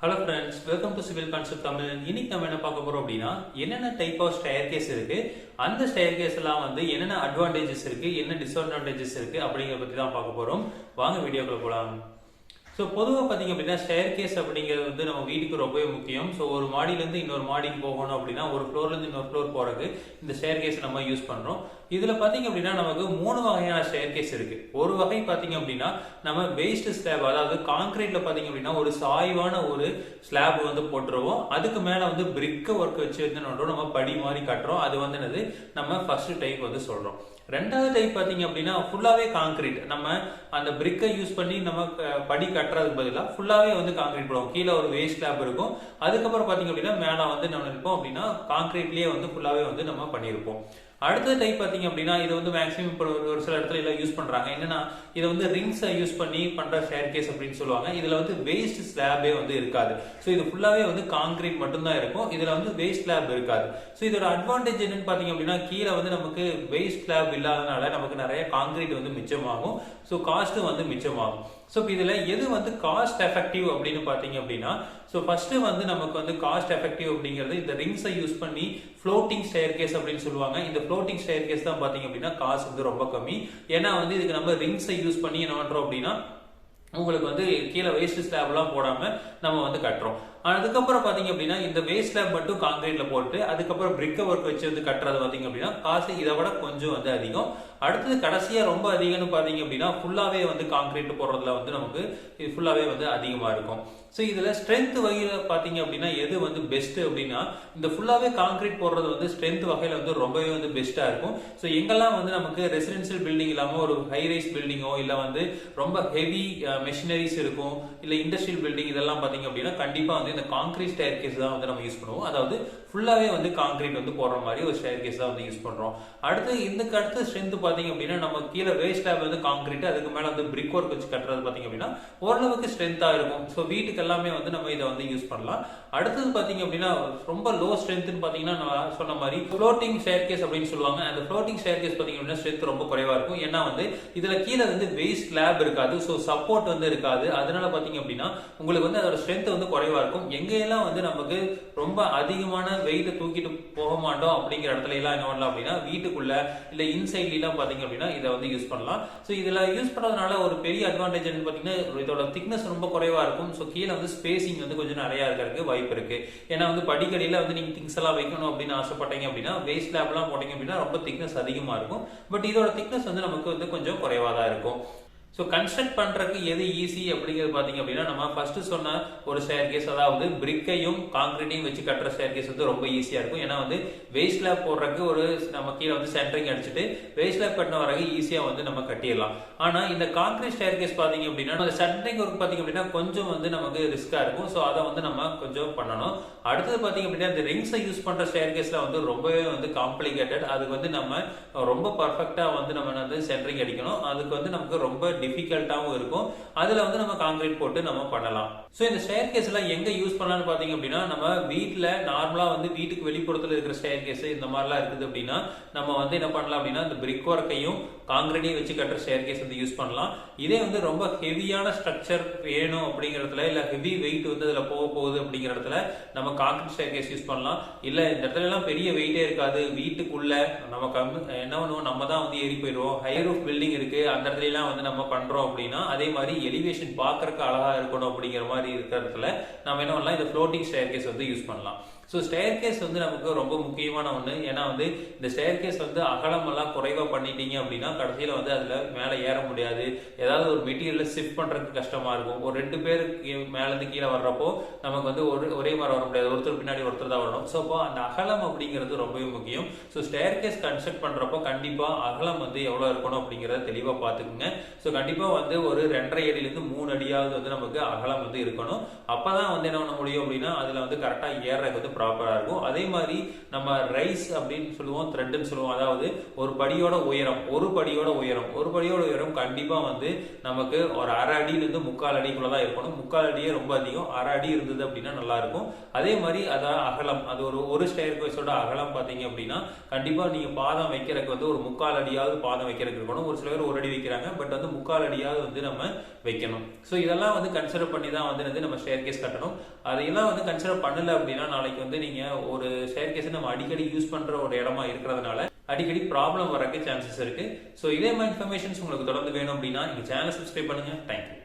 Hello friends, welcome to civil concept Tamil. இன்னைக்கு நம்ம என்ன பார்க்க போறோம் அப்படின்னா, என்னென்ன டைப் ஆஃப் ஸ்டேர் கேஸ் இருக்கு, அந்த ஸ்டேர் கேஸ் எல்லாம் வந்து என்னென்ன அட்வான்டேஜஸ் இருக்கு, என்ன டிஸ்அட்வான்டேஜஸ் இருக்கு அப்படிங்கிறத பத்தி தான் பார்க்க போறோம். வாங்க வீடியோக்குள்ள போலாம். ஸோ பொதுவாக பார்த்தீங்க அப்படின்னா ஸ்டேர் கேஸ் அப்படிங்கிறது வந்து நம்ம வீட்டுக்கு ரொம்பவே முக்கியம். ஸோ ஒரு மாடியிலேருந்து இன்னொரு மாடிக்கு போகணும் அப்படின்னா, ஒரு ஃப்ளோர்லேருந்து இன்னொரு ஃப்ளோர் போகிறதுக்கு இந்த ஸ்டேர் கேஸ் நம்ம யூஸ் பண்ணுறோம். இதில் பார்த்தீங்க அப்படின்னா நமக்கு 3 வகையான ஸ்டேர் கேஸ் இருக்கு. ஒரு வகை பார்த்தீங்க அப்படின்னா நம்ம பேஸ்ட் ஸ்லாப், அதாவது கான்கிரீட்ல பார்த்தீங்க அப்படின்னா ஒரு சாய்வான ஒரு ஸ்லாப் வந்து போட்டுருவோம். அதுக்கு மேலே வந்து பிரிக்க ஒர்க் வச்சு வந்து நம்ம படி மாதிரி கட்டுறோம். அது வந்து என்னது நம்ம ஃபர்ஸ்ட் டைப் வந்து சொல்றோம். ரெண்டாவது டைப் பார்த்தீங்க அப்படின்னா ஃபுல்லாவே கான்கிரீட். நம்ம அந்த பிரிக்கை யூஸ் பண்ணி நம்ம படி கட்டுறதுக்கு பதிலாக ஃபுல்லாவே வந்து கான்கிரீட் போடுவோம். கீழே ஒரு வேஸ்ட் ஸ்லாப் இருக்கும். அதுக்கப்புறம் பார்த்தீங்க அப்படின்னா மேலே வந்து நம்ம இருப்போம் அப்படின்னா கான்கிரீட்லயே வந்து ஃபுல்லாவே வந்து நம்ம பண்ணியிருப்போம். அடுத்த டைப் பார்த்தீங்க அப்படின்னா இது வந்து மேக்ஸிமம் இப்போ ஒரு சில இடத்துல எல்லாம் யூஸ் பண்றாங்க. என்னன்னா இதை வந்து ரிங்ஸை யூஸ் பண்ணி பண்ற ஸ்டேர் கேஸ் அப்படின்னு சொல்லுவாங்க. இதுல வந்து வேஸ்ட் ஸ்லாபே வந்து இருக்காது. ஸோ இது ஃபுல்லாவே வந்து கான்கிரீட் மட்டும்தான் இருக்கும். இதுல வந்து வேஸ்ட் ஸ்லாப் இருக்காது. ஸோ இதோட அட்வான்டேஜ் என்னன்னு பாத்தீங்க அப்படின்னா, கீழே வந்து நமக்கு வேஸ்ட் ஸ்லாப் இல்லாதனால நமக்கு நிறைய கான்கிரீட் வந்து மிச்சமாகும். ஸோ காஸ்ட்டும் வந்து மிச்சமாகும். ஸோ இதுல எது வந்து காஸ்ட் எஃபெக்டிவ் அப்படின்னு பாத்தீங்க அப்படின்னா, ஸோ ஃபர்ஸ்ட் வந்து நமக்கு வந்து காஸ்ட் எஃபெக்டிவ் அப்படிங்கிறது இந்த ரிங்ஸை யூஸ் பண்ணி ஃப்ளோட்டிங் ஸ்டேர் கேஸ் அப்படின்னு சொல்லுவாங்க. இந்த ஃப்ளோட்டிங் ஸ்டேர் கேஸ் தான் பாத்தீங்க அப்படின்னா காசு வந்து ரொம்ப கம்மி. ஏன்னா வந்து இதுக்கு நம்ம ரிங்ஸை யூஸ் பண்ணி என்ன பண்றோம் அப்படின்னா, உங்களுக்கு வந்து கீழே வேஸ்ட் ஸ்லாப் எல்லாம் போடாம நம்ம வந்து கட்டுறோம். அதுக்கப்புறம் பாத்தீங்க அப்படின்னா இந்த வேஸ்ட் ஸ்லாப் மட்டும் கான்கிரீட்ல போட்டு அதுக்கப்புறம் பிரிக் ஒர்க் வச்சு வந்து கட்டுறது பாத்தீங்க அப்படின்னா காசு இதை விட கொஞ்சம் வந்து அதிகம். அடுத்தது கடைசியா ரொம்ப அதிகம்னு பாத்தீங்க அப்படின்னா ஃபுல்லாவே வந்து கான்கிரீட் போடுறதுல வந்து நமக்கு இது ஃபுல்லாவே வந்து அதிகமா இருக்கும். ஸோ இதுல ஸ்ட்ரென்த் வகையில பாத்தீங்க அப்படின்னா எது வந்து பெஸ்ட் அப்படின்னா, இந்த ஃபுல்லாவே கான்கிரீட் போடுறது வந்து ஸ்ட்ரென்த் வகையில வந்து ரொம்பவே வந்து பெஸ்டா இருக்கும். ஸோ எங்கெல்லாம் வந்து நமக்கு ரெசிடென்சியல் பில்டிங் இல்லாம ஒரு ஹை ரைஸ் பில்டிங்கோ இல்ல வந்து ரொம்ப ஹெவி மெஷினரிஸ் இருக்கும், இல்ல இண்டஸ்ட்ரியல் பில்டிங், இதெல்லாம் பாத்தீங்க அப்படின்னா கண்டிப்பா வந்து இந்த கான்கிரீட் ஸ்டேர் கேஸ் தான் வந்து நம்ம யூஸ் பண்ணுவோம். அதாவது ஃபுல்லாவே வந்து கான்கிரீட் வந்து போடுற மாதிரி ஒரு ஸ்டேர் கேஸ் தான் வந்து யூஸ் பண்றோம். அடுத்து இதுக்கு அடுத்த ஸ்ட்ரென்த் பாத்தீங்க அப்படின்னா நம்ம கீழே வேஸ்ட் ஸ்லாப் வந்து கான்கிரீட், அதுக்கு மேல வந்து பிரிக் ஒர்க் வச்சு கட்டுறது பாத்தீங்க அப்படின்னா ஓரளவுக்கு ஸ்ட்ரென்த்தா இருக்கும். ஸோ வீட்டுக்கு எல்லாமே வந்து நம்ம இதை வந்து யூஸ் பண்ணலாம். அடுத்தது பாத்தீங்க அப்படின்னா ரொம்ப லோ ஸ்ட்ரென்த்னு பாத்தீங்கன்னா நான் சொன்ன மாதிரி ஃப்ளோட்டிங் ஸ்டேர் கேஸ் அப்படின்னு சொல்லுவாங்க. அந்த ஃப்ளோட்டிங் ஸ்டேர் கேஸ் பாத்தீங்க அப்படின்னா ஸ்ட்ரென்த் ரொம்ப குறைவா இருக்கும். ஏன்னா வந்து இதுல கீழே வந்து வேஸ்ட் ஸ்லாப் இருக்காது. ஸோ சப்போர்ட் வந்து இருக்காது. அதனால பாத்தீங்க அப்படின்னா உங்களுக்கு வந்து அதோட ஸ்ட்ரென்த் வந்து குறைவா இருக்கும். எங்கெல்லாம் வந்து நமக்கு ரொம்ப அதிகமான வெயிட் தூக்கிட்டு போக மாட்டோம் அப்படிங்கிற இடத்துல எல்லாம் என்ன பண்ணலாம் அப்படின்னா வீட்டுக்குள்ள இல்ல இன்சைட்ல எல்லாம் பாத்தீங்க அப்படின்னா இதை வந்து யூஸ் பண்ணலாம். ஸோ இதுல யூஸ் பண்ணதுனால ஒரு பெரிய அட்வான்டேஜ் பாத்தீங்கன்னா இதோட திக்னஸ் ரொம்ப குறைவா இருக்கும். ஸோ கீழே வந்து ஸ்பேசிங் வந்து கொஞ்சம் நிறைய இருக்கிறதுக்கு வாய்ப்பு இருக்கு. ஏன்னா வந்து படிக்கடியில வந்து நீங்க திங்ஸ் எல்லாம் வைக்கணும் அப்படின்னு ஆசைப்பட்டீங்க அப்படின்னா வேஸ்ட் ஸ்லாப் எல்லாம் போட்டீங்க அப்படின்னா ரொம்ப திக்னஸ் அதிகமா இருக்கும். பட் இதோட திக்னஸ் வந்து நமக்கு வந்து கொஞ்சம் குறைவா தான் இருக்கும். ஸோ கன்ஸ்ட்ரக்ட் பண்றதுக்கு எது ஈஸி அப்படிங்கிறது பாத்தீங்க அப்படின்னா, நம்ம ஃபர்ஸ்ட் சொன்ன ஒரு ஸ்டேர் கேஸ், அதாவது பிரிக்கையும் கான்கிரீட்டையும் வச்சு கட்டுற ஸ்டேர் கேஸ் வந்து ரொம்ப ஈஸியா இருக்கும். ஏன்னா வந்து வேஸ்ட் ஸ்லாப் போடுறதுக்கு ஒரு நம்ம கீழே வந்து சென்டரிங் அடிச்சுட்டு வேஸ்ட் ஸ்லாப் கட்டின வரைக்கும் ஈஸியா வந்து நம்ம கட்டிடலாம். ஆனா இந்த கான்கிரீட் ஸ்டேர் கேஸ் பாத்தீங்க அப்படின்னா அந்த சென்டரிங் ஒர்க் பாத்தீங்க அப்படின்னா கொஞ்சம் வந்து நமக்கு ரிஸ்கா இருக்கும். ஸோ அதை வந்து நம்ம கொஞ்சம் பண்ணணும். அடுத்தது பாத்தீங்க அப்படின்னா இந்த ரிங்ஸை யூஸ் பண்ற ஸ்டேர் கேஸ்ல வந்து ரொம்பவே வந்து காம்ப்ளிகேட்டட். அதுக்கு வந்து நம்ம ரொம்ப பர்ஃபெக்டா வந்து நம்ம வந்து சென்டரிங் அடிக்கணும். அதுக்கு வந்து நமக்கு ரொம்ப டிஃபிகல்ட்டாவும் இருக்கும். அதுல வந்து நம்ம கான்கிரீட் போட்டு நம்ம பண்ணலாம். சோ இந்த ஸ்டேர் கேஸ் எல்லாம் எங்க யூஸ் பண்ணலாம்னு பாத்தீங்க அப்படின்னா, நம்ம வீட்ல நார்மலா வந்து வீட்டுக்கு வெளிப்புறத்துல இருக்கிற ஸ்டேர் கேஸ் இந்த மாதிரிலாம் இருக்குது அப்படின்னா நம்ம வந்து என்ன பண்ணலாம் அப்படின்னா இந்த பிரிக் ஒர்க்கையும் கான்கிரீட்டையும் வச்சு கட்டுற ஸ்டேர் கேஸ் வந்து யூஸ் பண்ணலாம். இதே வந்து ரொம்ப ஹெவியான ஸ்ட்ரக்சர் வேணும் அப்படிங்கறதுல இல்ல ஹெவி வெயிட் வந்து அதுல போக போகுது அப்படிங்கிற இடத்துல நம்ம கான்கிரீட் ஸ்டேர் கேஸ் யூஸ் பண்ணலாம். இல்ல இந்த இடத்துல எல்லாம் பெரிய வெயிட்டே இருக்காது, வீட்டுக்குள்ள நம்ம என்ன பண்ணுவோம், நம்ம தான் வந்து ஏறி போயிடுவோம், ஹை ரூஃப் பில்டிங் இருக்கு அந்த இடத்துல எல்லாம் வந்து நம்ம பண்றோம் அப்படின்னா அதே மாதிரி எலிவேஷன் பாக்குறதுக்கு அழகா இருக்கணும் அப்படிங்கிற மாதிரி இருக்கிறதுல நம்ம என்ன பண்ணலாம், இந்த ஃப்ளோட்டிங் ஸ்டேர் கேஸ் வந்து யூஸ் பண்ணலாம். ஸோ ஸ்டேர் கேஸ் வந்து நமக்கு ரொம்ப முக்கியமான ஒன்று. ஏன்னா வந்து இந்த ஸ்டேர் கேஸ் வந்து அகலம் எல்லாம் குறைவா பண்ணிட்டீங்க அப்படின்னா கடைசியில வந்து அதுல மேலே ஏற முடியாது. ஏதாவது ஒரு மெட்டீரியல் ஷிஃப்ட் பண்றதுக்கு கஷ்டமா இருக்கும். ஒரு 2 பேர் மேல இருந்து கீழே வர்றப்போ நமக்கு வந்து ஒரே மாதிரி வர முடியாது, ஒருத்தர் பின்னாடி ஒருத்தர் தான் வரணும். ஸோ அப்போ அந்த அகலம் அப்படிங்கிறது ரொம்பவே முக்கியம். ஸோ ஸ்டேர் கேஸ் கன்ஸ்ட்ரக்ட் பண்றப்போ கண்டிப்பா அகலம் வந்து எவ்வளவு இருக்கணும் அப்படிங்கறத தெளிவா பாத்துக்குங்க. ஸோ கண்டிப்பா வந்து ஒரு 2.5 அடியிலிருந்து 3 அடியாவது வந்து நமக்கு அகலம் வந்து இருக்கணும். அப்பதான் வந்து என்ன பண்ண முடியும் அப்படின்னா அதுல வந்து கரெக்டா ஏறதுக்கு வந்து ப்ராப்பரா இருக்கும். அதே மாதிரி நம்ம ரைஸ் அப்படின்னு சொல்லுவோம், த்ரெட்னு சொல்லுவோம். அதாவது ஒரு படியோட உயரம் கண்டிப்பா வந்து நமக்கு ஒரு 1/2 அடியிலிருந்து 3/4 அடிக்குள்ளதான் இருக்கணும். 3/4 அடியே ரொம்ப அதிகம், 1/2 அடி இருந்தது அப்படின்னா நல்லா இருக்கும். அதே மாதிரி அதான் அகலம், அது ஒரு ஸ்டேர் கேஸோட அகலம் பாத்தீங்க அப்படின்னா கண்டிப்பா நீங்க பாதம் வைக்கிறதுக்கு வந்து ஒரு 3/4 அடியாவது பாதம் வைக்கிறதுக்கு இருக்கணும். ஒரு சில பேர் 1 அடி வைக்கிறாங்க, பட் வந்து 3/4 முக்கால் அடியாவது வந்து நம்ம வைக்கணும். ஸோ இதெல்லாம் வந்து கன்சிடர் பண்ணி தான் வந்து நம்ம ஸ்டேர் கேஸ் கட்டணும். அதையெல்லாம் வந்து கன்சிடர் பண்ணல அப்படின்னா நாளைக்கு வந்து நீங்க ஒரு ஸ்டேர் கேஸ் நம்ம அடிக்கடி யூஸ் பண்ற ஒரு இடமா இருக்கிறதுனால அடிக்கடி ப்ராப்ளம் வரக்கு சான்சஸ் இருக்கு. ஸோ இதே மாதிரி இன்ஃபர்மேஷன்ஸ் உங்களுக்கு தொடர்ந்து வேணும் அப்படின்னா எங்க சேனலை சப்ஸ்கிரைப் பண்ணுங்க. தேங்க்யூ.